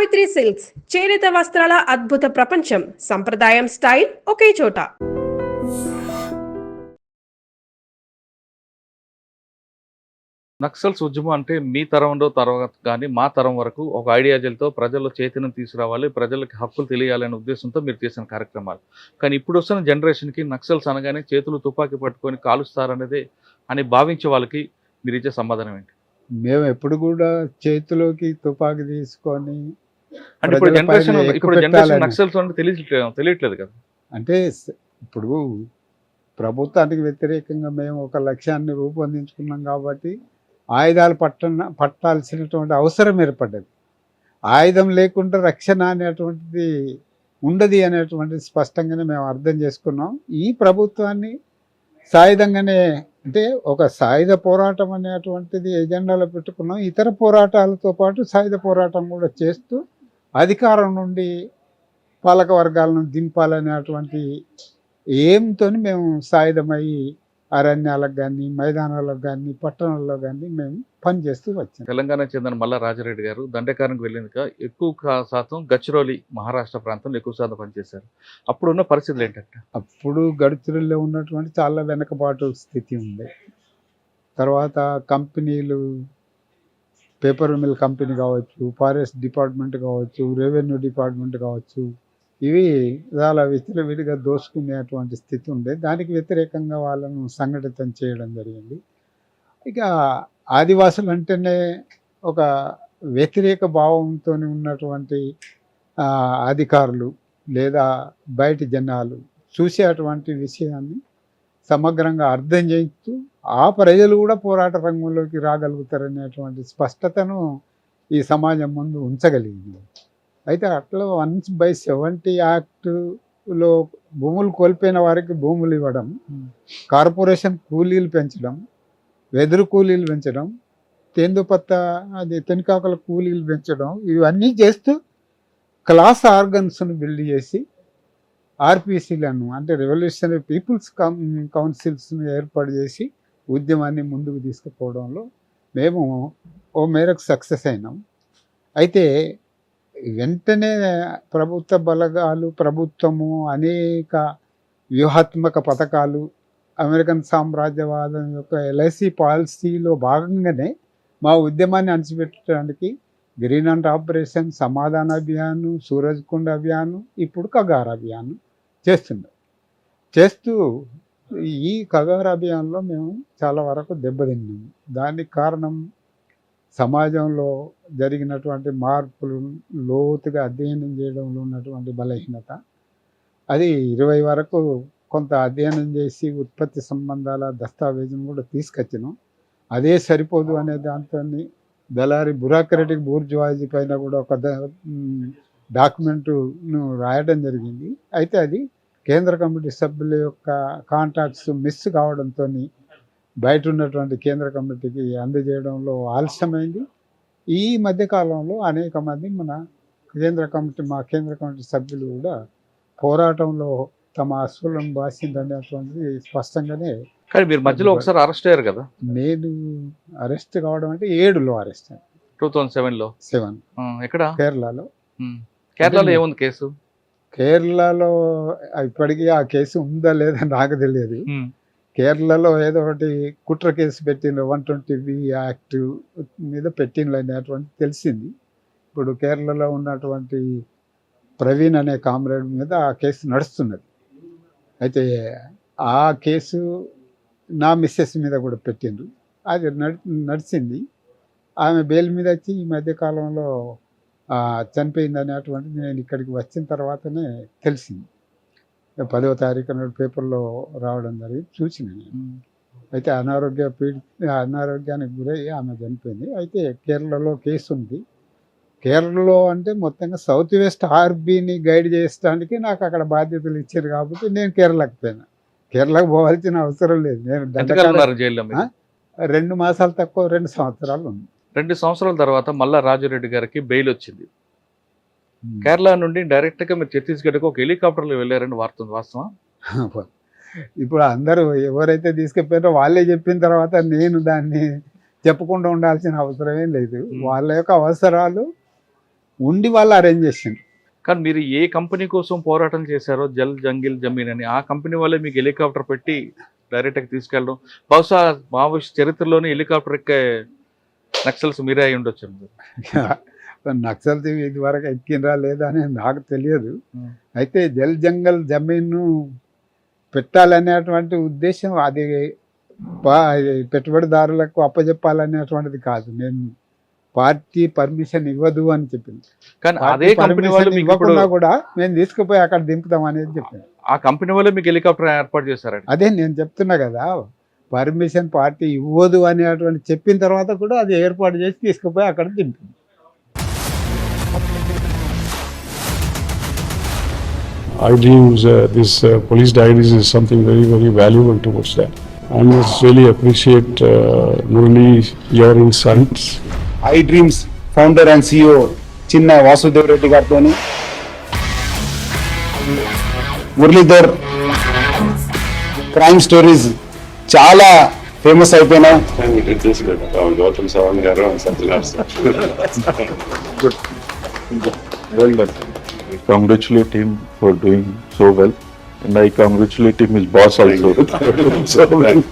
Savitri silks చేనేత వస్త్రాల అద్భుత ప్రపంచం. సంప్రదాయం స్టైల్ ఒకే చోట. నక్సల్స్ ఉద్యమం అంటే మీ తరంలో తర్వాత కానీ మా తరం వరకు ఒక ఐడియాలజీలతో ప్రజల్లో చైతన్యం తీసుకురావాలి, ప్రజలకి హక్కులు తెలియాలనే ఉద్దేశంతో మీరు చేసిన కార్యక్రమాలు. కానీ ఇప్పుడు వస్తున్న జనరేషన్కి నక్సల్స్ అనగానే చేతులు తుపాకీ పట్టుకొని కాలుస్తారనేదే అని భావించే వాళ్ళకి మీరు ఇచ్చే సమాధానం ఏంటి? మేము ఎప్పుడు కూడా చేతిలోకి తుపాకీ తీసుకొని అంటే ఇప్పుడు ప్రజల పైన జనరేషన్ ఎక్కుపెట్టాలని. నక్సల్స్ అంటే తెలియట్లేదు కదా. అంటే ఇప్పుడు ప్రభుత్వానికి వ్యతిరేకంగా మేము ఒక లక్ష్యాన్ని రూపొందించుకున్నాం కాబట్టి ఆయుధాలు పట్టాల్సినటువంటి అవసరం ఏర్పడ్డది. ఆయుధం లేకుండా రక్షణ అనేటువంటిది ఉండదు అనేటువంటిది స్పష్టంగానే మేము అర్థం చేసుకున్నాం. ఈ ప్రభుత్వాన్ని సాయుధంగానే అంటే ఒక సాయుధ పోరాటం అనేటువంటిది ఎజెండాలో పెట్టుకున్నాం. ఇతర పోరాటాలతో పాటు సాయుధ పోరాటం కూడా చేస్తూ అధికారం నుండి పాలక వర్గాలను దింపాలనేటువంటి ఏంతో మేము సాయుధమై అరణ్యాలకు కానీ, మైదానాలకు కానీ, పట్టణాల్లో కానీ మేము పనిచేస్తూ వచ్చాం. తెలంగాణ చెందిన మల్లా రాజారెడ్డి గారు దండకారణకు వెళ్ళినాక ఎక్కువ శాతం గచ్చిరోలి మహారాష్ట్ర ప్రాంతంలో ఎక్కువ శాతం పనిచేశారు. అప్పుడున్న పరిస్థితులు ఏంటంటే అప్పుడు గడుచురుల్లో ఉన్నటువంటి చాలా వెనకబాటు స్థితి ఉంది. తర్వాత కంపెనీలు, పేపర్ మిల్ కంపెనీ కావచ్చు, ఫారెస్ట్ డిపార్ట్మెంట్ కావచ్చు, రెవెన్యూ డిపార్ట్మెంట్ కావచ్చు, ఇవి చాలా విచ్చలవిడిగా దోసుకునేటువంటి స్థితి ఉండే. దానికి వ్యతిరేకంగా వాళ్ళను సంఘటితం చేయడం జరిగింది. ఇక ఆదివాసులు అంటేనే ఒక వ్యతిరేక భావంతో ఉన్నటువంటి అధికారులు లేదా బయటి జనాలు చూసేటువంటి విషయాన్ని సమగ్రంగా అర్థం చేస్తూ ఆ ప్రజలు కూడా పోరాట రంగంలోకి రాగలుగుతారనేటువంటి స్పష్టతను ఈ సమాజం ముందు ఉంచగలిగింది. అయితే అట్లా 1/70 యాక్టులో భూములు కోల్పోయిన వారికి భూములు ఇవ్వడం, కార్పొరేషన్ కూలీలు పెంచడం, వెదురు కూలీలు పెంచడం, తేందుపత్త తెనుకాకల కూలీలు పెంచడం, ఇవన్నీ చేస్తూ క్లాస్ ఆర్గన్స్ను బిల్డ్ చేసి ఆర్పిసిలను అంటే రెవల్యూషనరీ పీపుల్స్ కౌన్సిల్స్ను ఏర్పాటు చేసి ఉద్యమాన్ని ముందుకు తీసుకుపోవడంలో మేము ఓ మేరకు సక్సెస్ అయినాం. అయితే వెంటనే ప్రభుత్వ బలగాలు, ప్రభుత్వము అనేక వ్యూహాత్మక పథకాలు, అమెరికన్ సామ్రాజ్యవాదం యొక్క ఎల్ఐసి పాలసీలో భాగంగానే మా ఉద్యమాన్ని అణచిపెట్టడానికి గ్రీన్లాండ్ ఆపరేషన్, సమాధాన అభియాను, సూరజ్ కుండ్ అభియాను, ఇప్పుడు కగార్ అభియాను చేస్తూ ఈ కగార్ అభియాన్లో మేము చాలా వరకు దెబ్బతిన్నాము. దానికి కారణం సమాజంలో జరిగినటువంటి మార్పులు లోతుగా అధ్యయనం చేయడంలో ఉన్నటువంటి బలహీనత. అది 20 వరకు కొంత అధ్యయనం చేసి ఉత్పత్తి సంబంధాల దస్తావేజును కూడా తీసుకొచ్చినాం. అదే సరిపోదు అనే దాంతో దళారి బ్యూరోక్రటిక్ బూర్జువాజీ పైన కూడా ఒక డాక్యుమెంటును రాయడం జరిగింది. అయితే అది కేంద్ర కమిటీ సభ్యుల యొక్క కాంటాక్ట్స్ మిస్ కావడంతో బయట ఉన్నటువంటి కేంద్ర కమిటీకి అందజేయడంలో ఆలస్యమైంది. ఈ మధ్యకాలంలో అనేక మంది మా కేంద్ర కమిటీ సభ్యులు కూడా పోరాటంలో తమ అశ్వులను బాసిందనేటువంటిది స్పష్టంగానే. కానీ మీరు మధ్యలో ఒకసారి అరెస్ట్ అయ్యారు కదా? నేను అరెస్ట్ కావడం అంటే 7లో అరెస్ట్ అయ్యాను. 2007లో. ఎక్కడ? కేరళలో. కేరళలో ఏముంది కేసు? కేరళలో ఇప్పటికీ ఆ కేసు ఉందా లేదా నాకు తెలియదు. కేరళలో ఏదో ఒకటి కుట్ర కేసు పెట్టిండ్రు, 120B యాక్ట్ మీద పెట్టిండ్రు అనేటువంటి తెలిసింది. ఇప్పుడు కేరళలో ఉన్నటువంటి ప్రవీణ్ అనే కామ్రేడ్ మీద ఆ కేసు నడుస్తున్నది. అయితే ఆ కేసు నా మిస్సెస్ మీద కూడా పెట్టిండ్రు. అది నడిచింది. ఆమె బెయిల్ మీద వచ్చి ఈ మధ్యకాలంలో చనిపోయింది అనేటువంటిది నేను ఇక్కడికి వచ్చిన తర్వాతనే తెలిసింది. 10వ తారీఖు నాడు పేపర్లో రావడం జరిగింది, చూసిన నేను. అయితే అనారోగ్యానికి గురై ఆమె చనిపోయింది. అయితే కేరళలో కేసు ఉంది. కేరళలో అంటే మొత్తంగా సౌత్ వెస్ట్ ఆర్బీని గైడ్ చేయడానికి నాకు అక్కడ బాధ్యతలు ఇచ్చారు కాబట్టి నేను కేరళకు పోయినా. కేరళకు పోవాల్సిన అవసరం లేదు. నేను 2 మాసాలు తక్కువ 2 సంవత్సరాలు ఉంది. 2 సంవత్సరాల తర్వాత మల్లా రాజారెడ్డి గారికి బెయిల్ వచ్చింది. కేరళ నుండి డైరెక్ట్గా మీరు ఛత్తీస్గఢ్కు ఒక హెలికాప్టర్లో వెళ్ళారని వాస్తవం? ఇప్పుడు అందరూ ఎవరైతే తీసుకెళ్ళారో వాళ్ళే చెప్పిన తర్వాత నేను దాన్ని చెప్పకుండా ఉండాల్సిన అవసరమేం లేదు. వాళ్ళ యొక్క అవసరాలు ఉండి వాళ్ళు అరేంజ్ చేసిండ్రు. కానీ మీరు ఏ కంపెనీ కోసం పోరాటం చేశారో జల్ జంగిల్ జమీన్ అని, ఆ కంపెనీ వాళ్ళే మీకు హెలికాప్టర్ పెట్టి డైరెక్ట్గా తీసుకెళ్ళడం, బహుశా మావోయిస్ట్ చరిత్రలోనే హెలికాప్టర్ ఎక్కే నక్సల్స్ మీరే అయి ఉండొచ్చు. నక్సల్స్ ఇది వరకు ఎక్కినరా లేదా అని నాకు తెలియదు. అయితే జల్ జంగల్ జమీన్ పెట్టాలనేటువంటి ఉద్దేశం అది పెట్టుబడిదారులకు అప్పచెప్పాలనేటువంటిది కాదు. నేను పార్టీ పర్మిషన్ ఇవ్వదు అని చెప్పింది. కానీ అదే కంపెనీ వాళ్ళు మీకు ఇప్పుడు ఇవ్వకుండా కూడా మేము తీసుకుపోయి అక్కడ దింపుతాం అనేది చెప్పింది. ఆ కంపెనీ వాళ్ళే మీకు హెలికాప్టర్ ఏర్పాటు చేశారండి. అదే నేను చెప్తున్నా కదా, పర్మిషన్ పార్టీ ఇవ్వదు అనేటువంటి చెప్పిన తర్వాత కూడా అది ఏర్పాటు చేసి తీసుకుపోయి అక్కడ దింపింది. iDreams, this police diaries is something very, very valuable towards that. I must really appreciate Murali, your insights. iDreams founder and CEO చిన్న వాసుదేవ్ రెడ్డి గారితో మురళీధర్ క్రైమ్ స్టోరీస్ చాలా ఫేమస్ అయిపోయినాయి. Gautam Savan garu and Satyanar sir. Well done. I congratulate him for doing so well, and I congratulate him his boss also. So well.